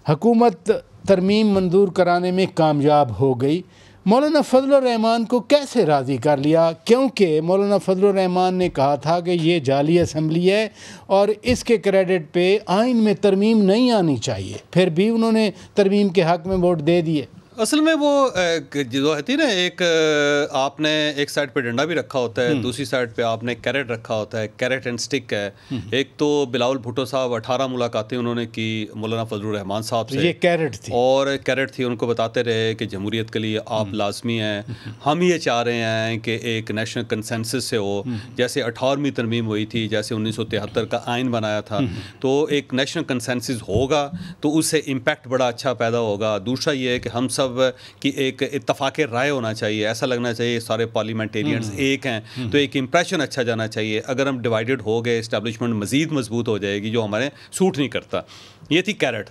हुकूमत तरमीम मंजूर कराने में कामयाब हो गई। मौलाना फजलुर रहमान को कैसे राज़ी कर लिया? क्योंकि मौलाना फजलुर रहमान ने कहा था कि ये जाली असम्बली है और इसके क्रेडिट पे आइन में तरमीम नहीं आनी चाहिए, फिर भी उन्होंने तरमीम के हक़ में वोट दे दिए। असल में वो जो होती है ना, एक आपने एक साइड पे डंडा भी रखा होता है, दूसरी साइड पे आपने कैरेट रखा होता है, कैरेट एंड स्टिक है। एक तो बिलावल भुट्टो साहब 18 मुलाकातें उन्होंने की मौलाना फजलुर रहमान साहब से, ये कैरेट थी और कैरेट थी, उनको बताते रहे कि जमहूरियत के लिए आप लाजमी हैं, हम ये चाह रहे हैं कि एक नेशनल कंसेंसस से हो, जैसे 18वीं तरमीम हुई थी, जैसे 1973 का आइन बनाया था, तो एक नेशनल कंसेंसस होगा तो उससे इम्पैक्ट बड़ा अच्छा पैदा होगा। दूसरा ये है कि हम सब की एक इत्तफाक राय होना चाहिए, ऐसा लगना चाहिए सारे पार्लियामेंटेरियंस एक हैं, तो एक इम्प्रेशन अच्छा जाना चाहिए। अगर हम डिवाइडेड हो गए, इस्टेब्लिशमेंट मज़ीद मजबूत हो जाएगी, जो हमारे सूट नहीं करता। ये थी कैरेट।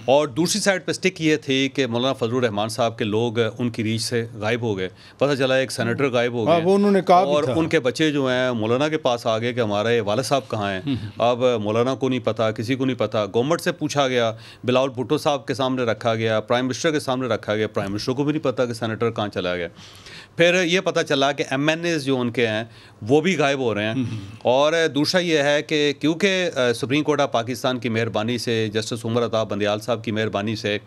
और दूसरी साइड पर स्टिक ये थी कि मौलाना फजलुर रहमान साहब के लोग उनकी रीच से गायब हो गए। पता चला एक सेनेटर गायब हो गए, वो उन्होंने कहा और उनके बच्चे जो हैं मौलाना के पास आ गए कि हमारे वाले साहब कहाँ हैं। अब मौलाना को नहीं पता, किसी को नहीं पता। गवर्नमेंट से पूछा गया, बिलावल भुट्टो साहब के सामने रखा गया, प्राइम मिनिस्टर के सामने रखा गया, प्राइम मिनिस्टर को भी नहीं पता कि सेनेटर कहाँ चला गया। फिर ये पता चला कि MNAs जो उनके हैं वो भी गायब हो रहे हैं। और दूसरा ये है कि क्योंकि सुप्रीम कोर्ट ऑफ पाकिस्तान की मेहरबानी से, जस्टिस उमर अता बंदियाल साहब की मेहरबानी से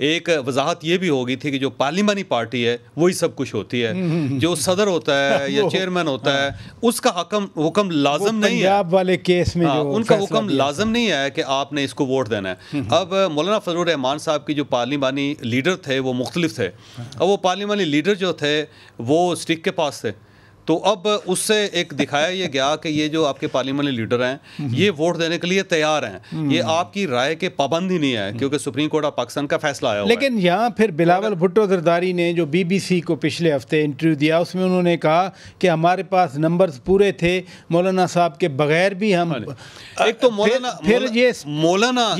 एक वजाहत ये भी हो गई थी कि जो पार्लिमानी पार्टी है वही सब कुछ होती है। जो सदर होता है या चेयरमैन होता है, उसका हुक्म लाजम नहीं है। पंजाब वाले केस में उनका हुक्म लाजम नहीं है कि आपने इसको वोट देना है। अब मौलाना फजलुर रहमान साहब की जो पार्लिमानी लीडर थे वो मुख्तलिफ थे। अब वो पार्लिमानी लीडर जो थे वो स्टिक के पास थे, तो अब उससे एक दिखाया ये गया कि ये जो आपके पार्लियामेंट लीडर हैं ये वोट देने के लिए तैयार हैं, ये आपकी राय के पाबंद ही नहीं है, क्योंकि सुप्रीम कोर्ट ऑफ पाकिस्तान का फैसला आया हुआ है। लेकिन यहाँ फिर बिलावल भुट्टो जरदारी ने जो BBC को पिछले हफ्ते इंटरव्यू दिया, उसमें उन्होंने कहा कि हमारे पास नंबर्स पूरे थे, मौलाना साहब के बगैर भी हम। एक तो मौलाना फिर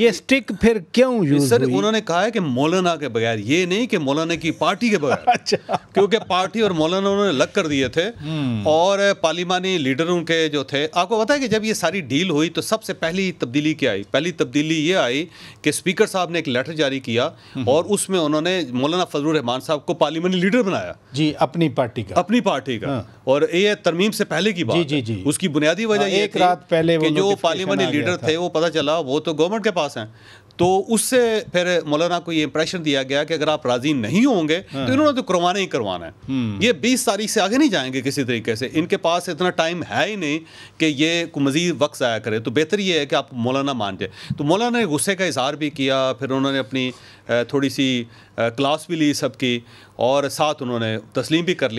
ये स्टिक फिर क्यों यूज सर, उन्होंने कहा है कि मौलाना के बगैर, ये नहीं कि मौलाना की पार्टी के बगैर। अच्छा, क्योंकि पार्टी और मौलाना उन्होंने अलग कर दिए थे। और पार्लिमानी लीडर उनके जो थे, आपको पता है कि जब ये सारी डील हुई तो सबसे पहली तब्दीली क्या आई? पहली तब्दीली ये आई कि स्पीकर साहब ने एक लेटर जारी किया और उसमें उन्होंने मौलाना फजलुर रहमान साहब को पार्लिमानी लीडर बनाया। जी, अपनी पार्टी का। और ये तरमीम से पहले की बात है। जी। उसकी बुनियादी वजह ये एक रात पहले कि जो पार्लिमानी लीडर थे वो पता चला वो तो गवर्नमेंट के पास हैं, तो उससे फिर मौलाना को ये इंप्रेशन दिया गया कि अगर आप राजी नहीं होंगे तो इन्होंने तो करवाना ही करवाना है। ये 20 तारीख से आगे नहीं जाएंगे किसी तरीके से, इनके पास इतना टाइम है ही नहीं कि ये मज़ीद वक्त ज़ाया करे। तो बेहतर ये है कि आप मौलाना मान जाए। तो मौलाना ने गुस्से का इजहार भी किया, फिर उन्होंने अपनी थोड़ी सी क्लास भी ली सबकी, और साथ उन्होंने तस्लीम भी कर ली।